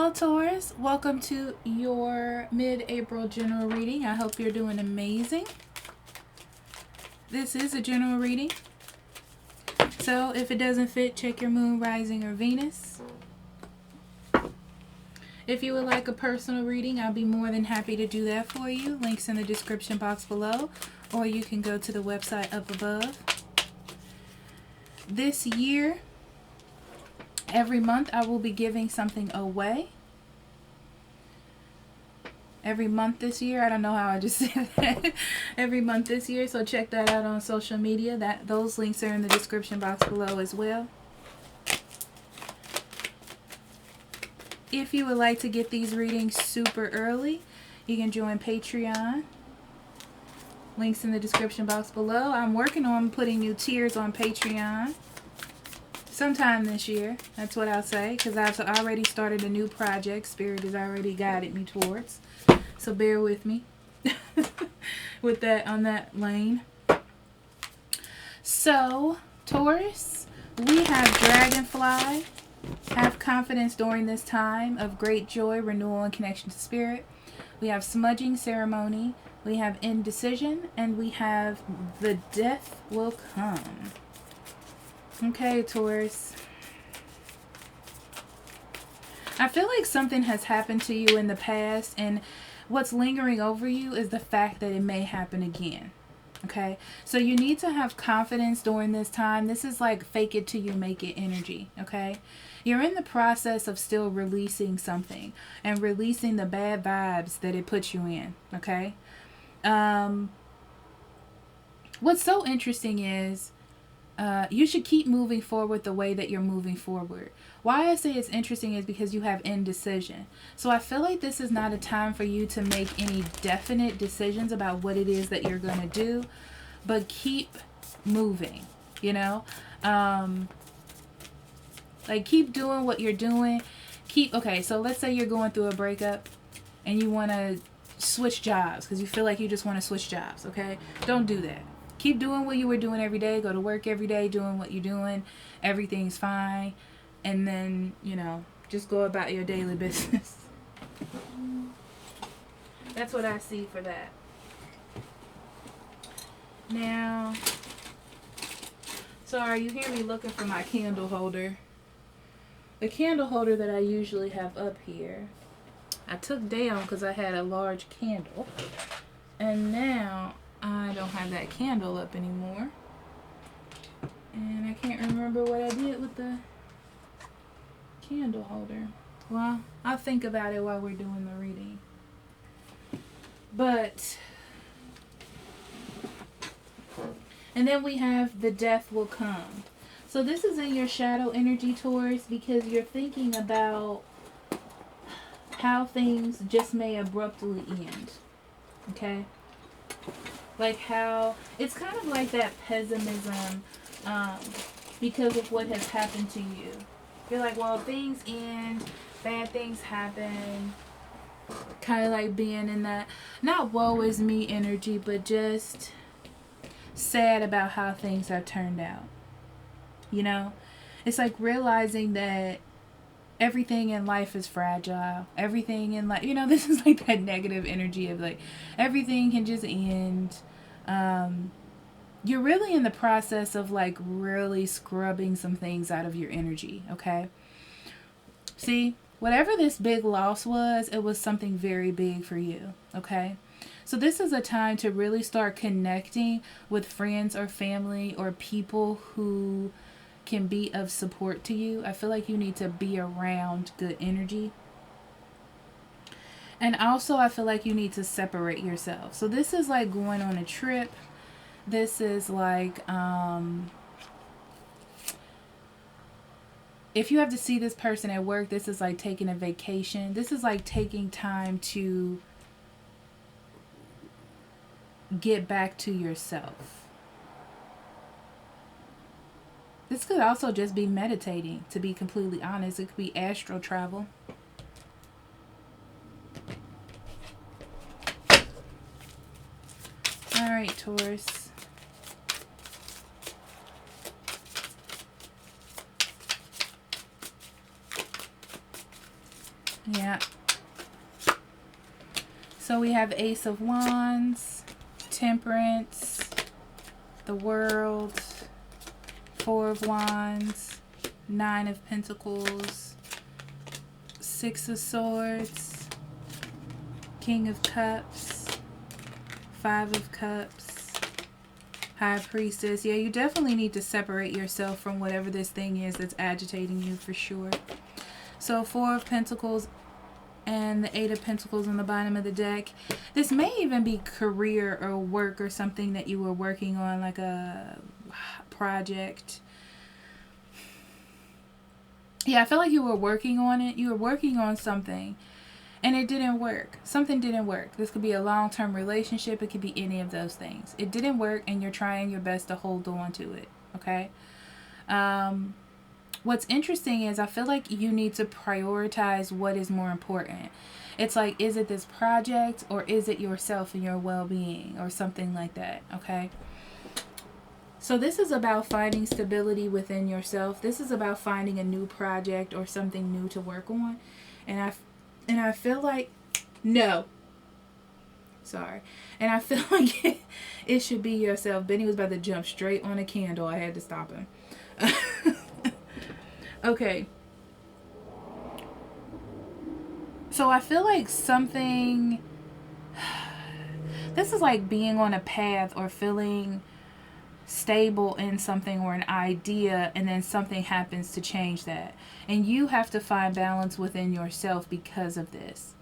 Hello Taurus, welcome to your mid-April general reading. I hope you're doing amazing. This is a general reading, so if it doesn't fit, check your moon, rising, or Venus. If you would like a personal reading, I'll be more than happy to do that for you. Links in the description box below, or you can go to the website up above. This year, every month I will be giving something away. Every month this year. I don't know how I just said that. Every month this year. So check that out on social media. Those links are in the description box below as well. If you would like to get these readings super early, you can join Patreon. Links in the description box below. I'm working on putting new tiers on Patreon sometime this year. That's what I'll say, because I've already started a new project Spirit has already guided me towards. So bear with me with that on that lane. So, Taurus, we have Dragonfly. Have confidence during this time of great joy, renewal, and connection to Spirit. We have Smudging Ceremony. We have Indecision. And we have The Death Will Come. Okay, Taurus. I feel like something has happened to you in the past, and what's lingering over you is the fact that it may happen again. Okay? So you need to have confidence during this time. This is like fake it till you make it energy. Okay? You're in the process of still releasing something and releasing the bad vibes that it puts you in. Okay? What's so interesting is you should keep moving forward the way that you're moving forward. Why I say it's interesting is because you have indecision. So I feel like this is not a time for you to make any definite decisions about what it is that you're going to do. But keep moving, you know. Like keep doing what you're doing. Okay, so let's say you're going through a breakup and you want to switch jobs because you feel like you just want to switch jobs, okay? Don't do that. Keep doing what you were doing every day. Go to work every day doing what you're doing. Everything's fine. And then, you know, just go about your daily business. That's what I see for that. Now, sorry, you hear me looking for my candle holder. The candle holder that I usually have up here, I took down because I had a large candle. And now I don't have that candle up anymore. And I can't remember what I did with the candle holder. Well, I'll think about it while we're doing the reading. And then we have The Death Will Come. So this is in your shadow energy, Taurus, because you're thinking about how things just may abruptly end. Okay? Like how it's kind of like that pessimism because of what has happened to you. You're like, well, things end, bad things happen. Kind of like being in that, not woe is me energy, but just sad about how things have turned out. You know? It's like realizing that everything in life is fragile. Everything in life, you know, this is like that negative energy of like everything can just end. You're really in the process of like really scrubbing some things out of your energy, okay? See, whatever this big loss was, it was something very big for you, okay? So this is a time to really start connecting with friends or family or people who can be of support to you. I feel like you need to be around good energy. And also I feel like you need to separate yourself. So this is like going on a trip. This is like if you have to see this person at work, this is like taking a vacation. This is like taking time to get back to yourself. This could also just be meditating, to be completely honest. It could be astral travel. All right, Taurus. Yeah. So we have Ace of Wands, Temperance, the World, Four of Wands, Nine of Pentacles, Six of Swords, King of Cups, Five of Cups, High Priestess. Yeah, you definitely need to separate yourself from whatever this thing is that's agitating you for sure. So Four of Pentacles and the Eight of Pentacles on the bottom of the deck. This may even be career or work or something that you were working on, like a project. Yeah, I feel like you were working on it. You were working on something and it didn't work. Something didn't work. This could be a long-term relationship. It could be any of those things. It didn't work and you're trying your best to hold on to it. Okay? What's interesting is I feel like you need to prioritize what is more important. It's like, is it this project or is it yourself and your well-being or something like that, okay? So this is about finding stability within yourself. This is about finding a new project or something new to work on. And I feel like, no. Sorry. And I feel like it should be yourself. Benny was about to jump straight on a candle. I had to stop him. Okay. So I feel like something... This is like being on a path or feeling stable in something or an idea, and then something happens to change that. And you have to find balance within yourself because of this.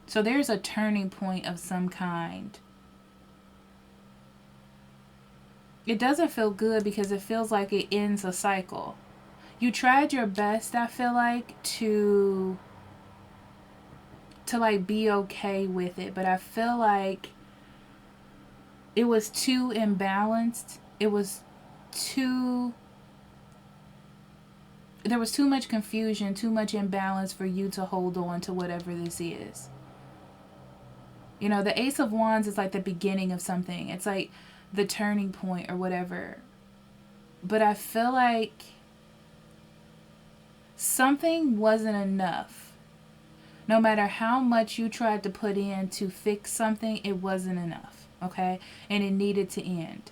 So there's a turning point of some kind. It doesn't feel good because it feels like it ends a cycle. You tried your best, I feel like, to like be okay with it, but I feel like it was too imbalanced. There was too much confusion, too much imbalance for you to hold on to whatever this is. You know, the Ace of Wands is like the beginning of something. It's like the turning point or whatever. But I feel like something wasn't enough. No matter how much you tried to put in to fix something, it wasn't enough, okay? And it needed to end.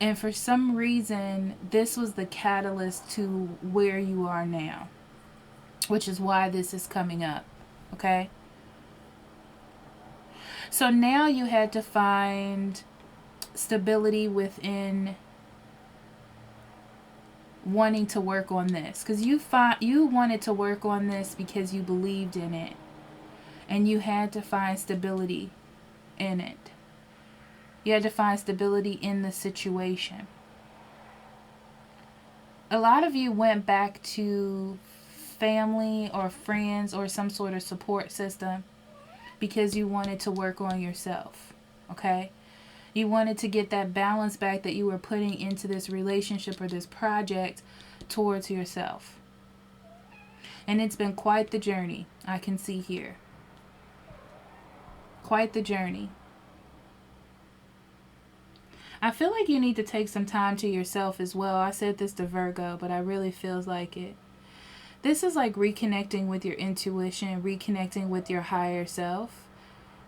And for some reason, this was the catalyst to where you are now, which is why this is coming up, okay? So now you had to find stability within wanting to work on this, because you wanted to work on this because you believed in it, and you had to find stability in it. You had to find stability in the situation. A lot of you went back to family or friends or some sort of support system because you wanted to work on yourself, okay? You wanted to get that balance back that you were putting into this relationship or this project towards yourself. And it's been quite the journey, I can see here. Quite the journey. I feel like you need to take some time to yourself as well. I said this to Virgo, but I really feels like it. This is like reconnecting with your intuition, reconnecting with your higher self.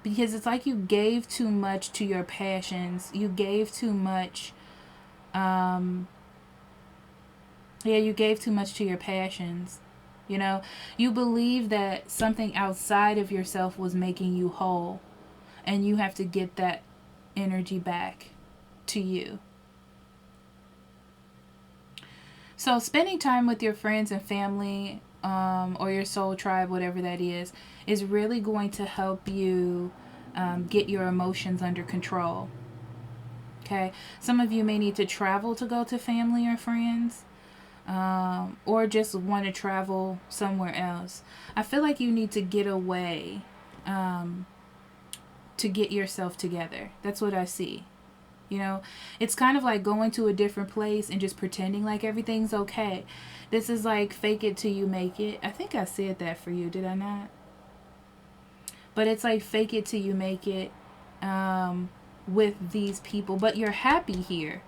Because it's like you gave too much to your passions. You gave too much. You gave too much to your passions. You know, you believe that something outside of yourself was making you whole. And you have to get that energy back to you. So spending time with your friends and family, or your soul tribe, whatever that is really going to help you get your emotions under control. Okay? Some of you may need to travel to go to family or friends, or just want to travel somewhere else. I feel like you need to get away to get yourself together. That's what I see. You know, it's kind of like going to a different place and just pretending like everything's okay. This is like fake it till you make it. I think I said that for you, did I not? But it's like fake it till you make it with these people. But you're happy here.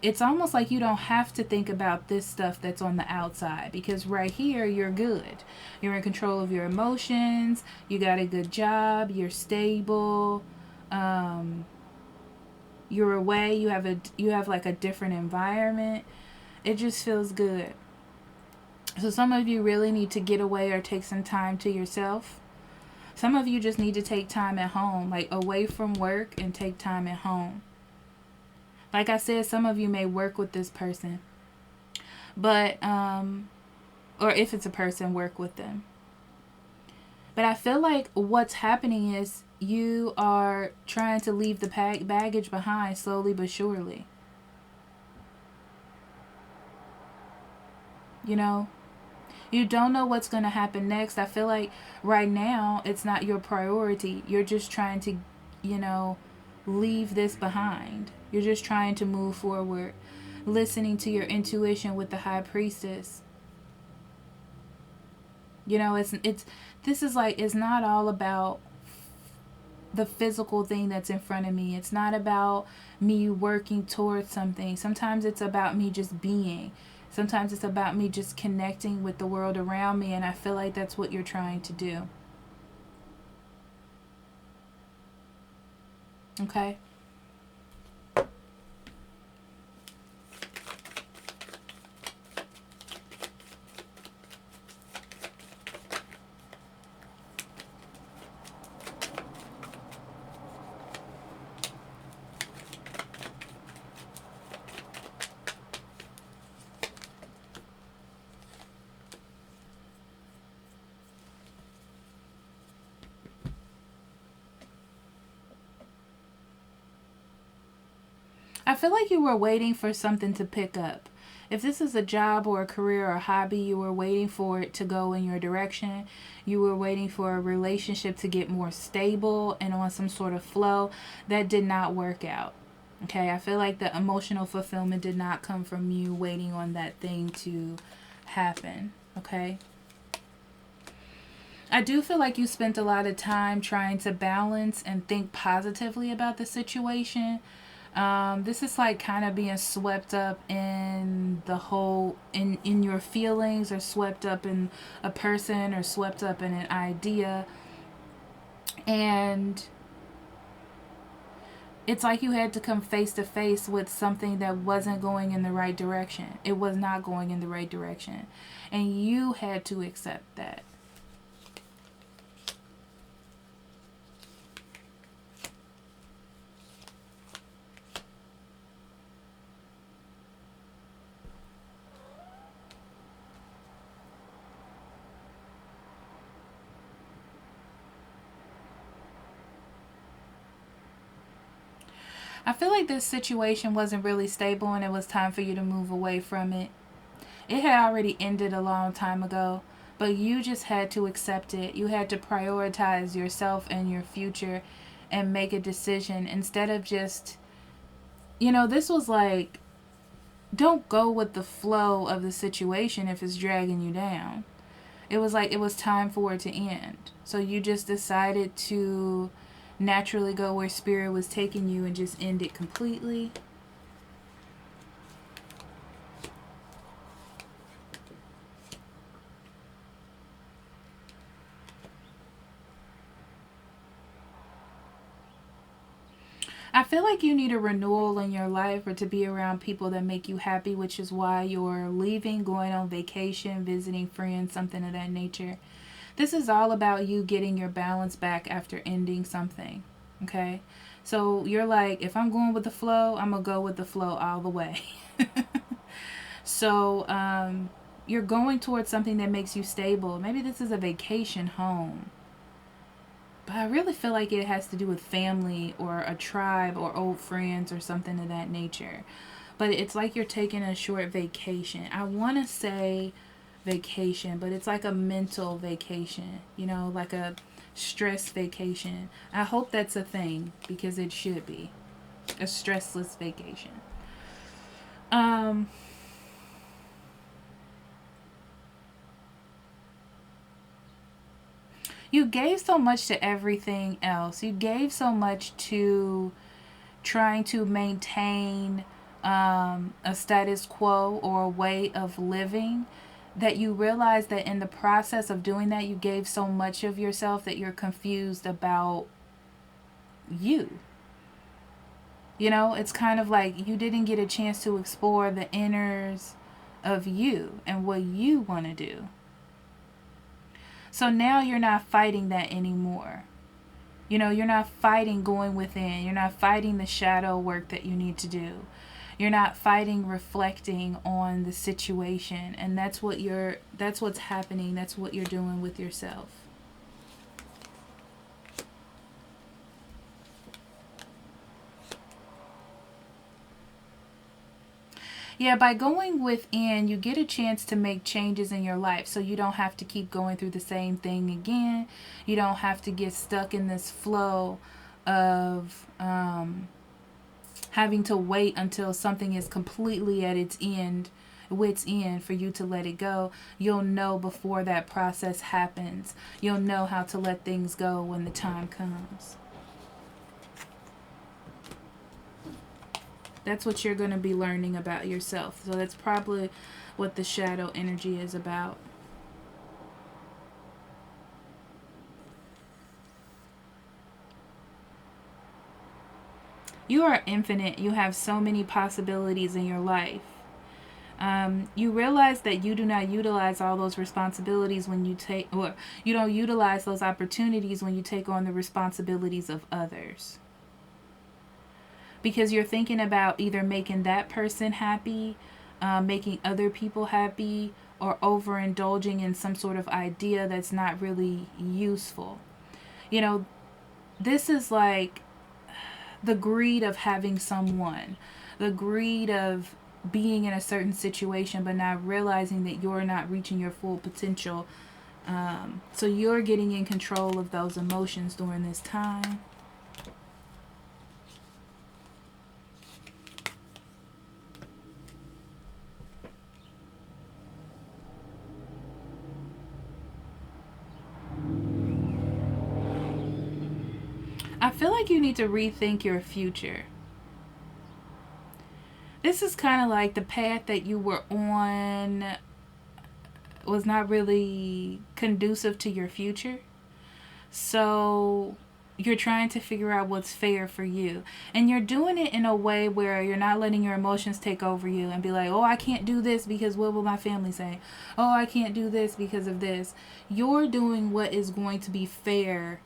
it's almost like you don't have to think about this stuff that's on the outside, because right here you're good. You're in control of your emotions. You got a good job. You're stable. You're away. You have like a different environment. It just feels good. So some of you really need to get away or take some time to yourself. Some of you just need to take time at home, like away from work, and take time at home. Like I said, some of you may work with this person, but or if it's a person, work with them. But I feel like what's happening is you are trying to leave the baggage behind slowly but surely. You know, you don't know what's going to happen next. I feel like right now it's not your priority. You're just trying to, leave this behind. You're just trying to move forward, listening to your intuition with the High Priestess. It's not all about the physical thing that's in front of me. It's not about me working towards something. Sometimes it's about me just being. Sometimes it's about me just connecting with the world around me, and I feel like that's what you're trying to do. Okay? I feel like you were waiting for something to pick up. If this is a job or a career or a hobby, you were waiting for it to go in your direction. You were waiting for a relationship to get more stable and on some sort of flow. That did not work out. Okay, I feel like the emotional fulfillment did not come from you waiting on that thing to happen. Okay. I do feel like you spent a lot of time trying to balance and think positively about the situation. This is like kind of being swept up in the whole, in your feelings, or swept up in a person, or swept up in an idea. And it's like you had to come face to face with something that wasn't going in the right direction. It was not going in the right direction. And you had to accept that. I feel like this situation wasn't really stable, and it was time for you to move away from it. It had already ended a long time ago, but you just had to accept it. You had to prioritize yourself and your future and make a decision instead of just, this was like, don't go with the flow of the situation if it's dragging you down. It was like it was time for it to end. So you just decided to naturally go where spirit was taking you and just end it completely. I feel like you need a renewal in your life, or to be around people that make you happy, which is why you're leaving, going on vacation, visiting friends, something of that nature. This is all about you getting your balance back after ending something. Okay? So you're like, if I'm going with the flow, I'm going to go with the flow all the way. So you're going towards something that makes you stable. Maybe this is a vacation home. But I really feel like it has to do with family or a tribe or old friends or something of that nature. But it's like you're taking a short vacation. I want to say vacation, but it's like a mental vacation, like a stress vacation. I hope that's a thing, because it should be a stressless vacation. You gave so much to everything else. You gave so much to trying to maintain a status quo or a way of living, that you realize that in the process of doing that, you gave so much of yourself that you're confused about you. You know, it's kind of like you didn't get a chance to explore the inners of you and what you want to do. So now you're not fighting that anymore. You know, you're not fighting going within. You're not fighting the shadow work that you need to do. You're not fighting reflecting on the situation. And that's what's happening. That's what you're doing with yourself. Yeah, by going within, you get a chance to make changes in your life. So you don't have to keep going through the same thing again. You don't have to get stuck in this flow of having to wait until something is completely at its wit's end for you to let it go. You'll know before that process happens. You'll know how to let things go when the time comes. That's what you're going to be learning about yourself. So that's probably what the shadow energy is about. You are infinite. You have so many possibilities in your life. You realize that you do not utilize all those responsibilities when you take, or you don't utilize those opportunities when you take on the responsibilities of others. Because you're thinking about either making that person happy, making other people happy, or overindulging in some sort of idea that's not really useful. You know, this is like the greed of having someone, the greed of being in a certain situation, but not realizing that you're not reaching your full potential. So you're getting in control of those emotions during this time. I feel like you need to rethink your future. This is kind of like the path that you were on was not really conducive to your future. So you're trying to figure out what's fair for you. And you're doing it in a way where you're not letting your emotions take over you and be like, oh, I can't do this because what will my family say? Oh, I can't do this because of this. You're doing what is going to be fair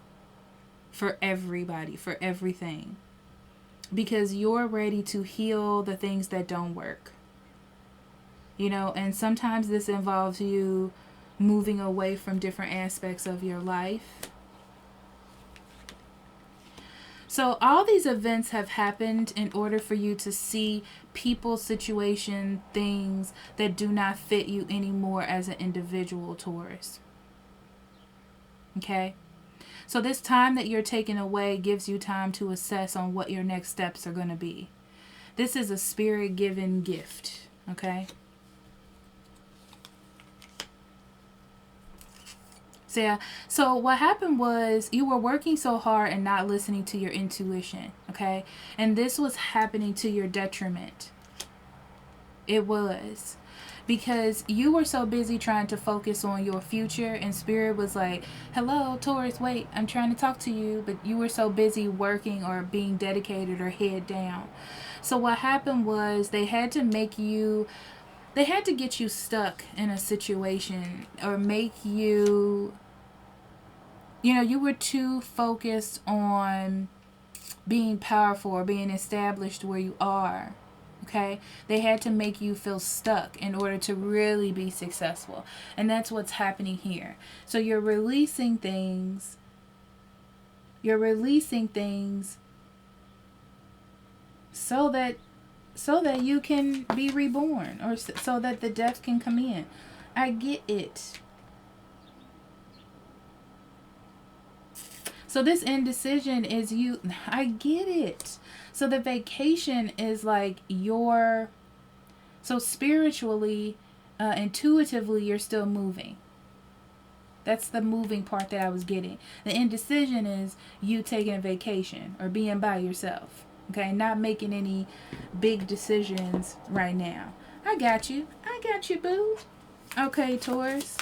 for everybody, for everything. Because you're ready to heal the things that don't work. You know, and sometimes this involves you moving away from different aspects of your life. So all these events have happened in order for you to see people, situation, things that do not fit you anymore as an individual, Taurus. Okay? So this time that you're taking away gives you time to assess on what your next steps are going to be. This is a spirit-given gift, okay? So, yeah. So what happened was you were working so hard and not listening to your intuition, okay? And this was happening to your detriment. It was. Because you were so busy trying to focus on your future, and spirit was like, hello, Taurus, wait, I'm trying to talk to you. But you were so busy working or being dedicated or head down. So what happened was they had to get you stuck in a situation or make you, you were too focused on being powerful or being established where you are. Okay, they had to make you feel stuck in order to really be successful. And that's what's happening here. So you're releasing things. So that you can be reborn, or so that the death can come in. I get it. So this indecision is you. I get it. So the vacation is like so spiritually, intuitively, you're still moving. That's the moving part that I was getting. The indecision is you taking a vacation or being by yourself. Okay, not making any big decisions right now. I got you. I got you, boo. Okay, Taurus.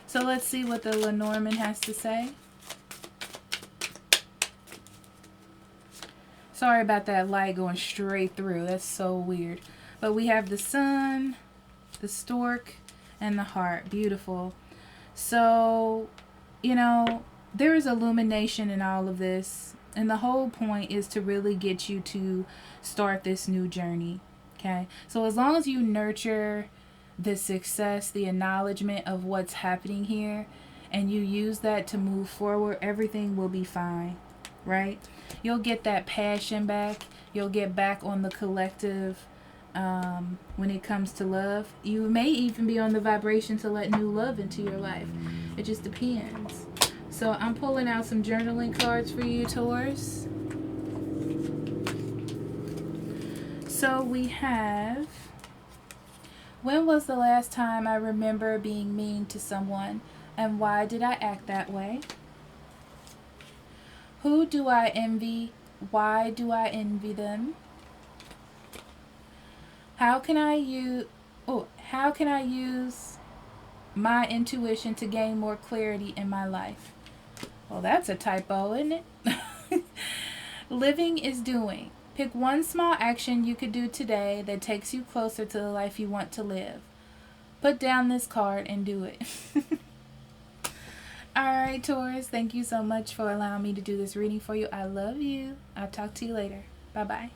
So let's see what the Lenormand has to say. Sorry about that light going straight through. That's so weird. But we have the sun, the stork, and the heart. Beautiful. So, you know, there is illumination in all of this. And the whole point is to really get you to start this new journey. Okay? So as long as you nurture the success, the acknowledgement of what's happening here, and you use that to move forward, everything will be fine. Right? You'll get that passion back. You'll get back on the collective when it comes to love. You may even be on the vibration to let new love into your life. It just depends. So I'm pulling out some journaling cards for you, Taurus. So we have, when was the last time I remember being mean to someone, and why did I act that way? Who do I envy? Why do I envy them? How can I use my intuition to gain more clarity in my life? Well, that's a typo, isn't it? Living is doing. Pick one small action you could do today that takes you closer to the life you want to live. Put down this card and do it. Alright, Taurus, thank you so much for allowing me to do this reading for you. I love you. I'll talk to you later. Bye-bye.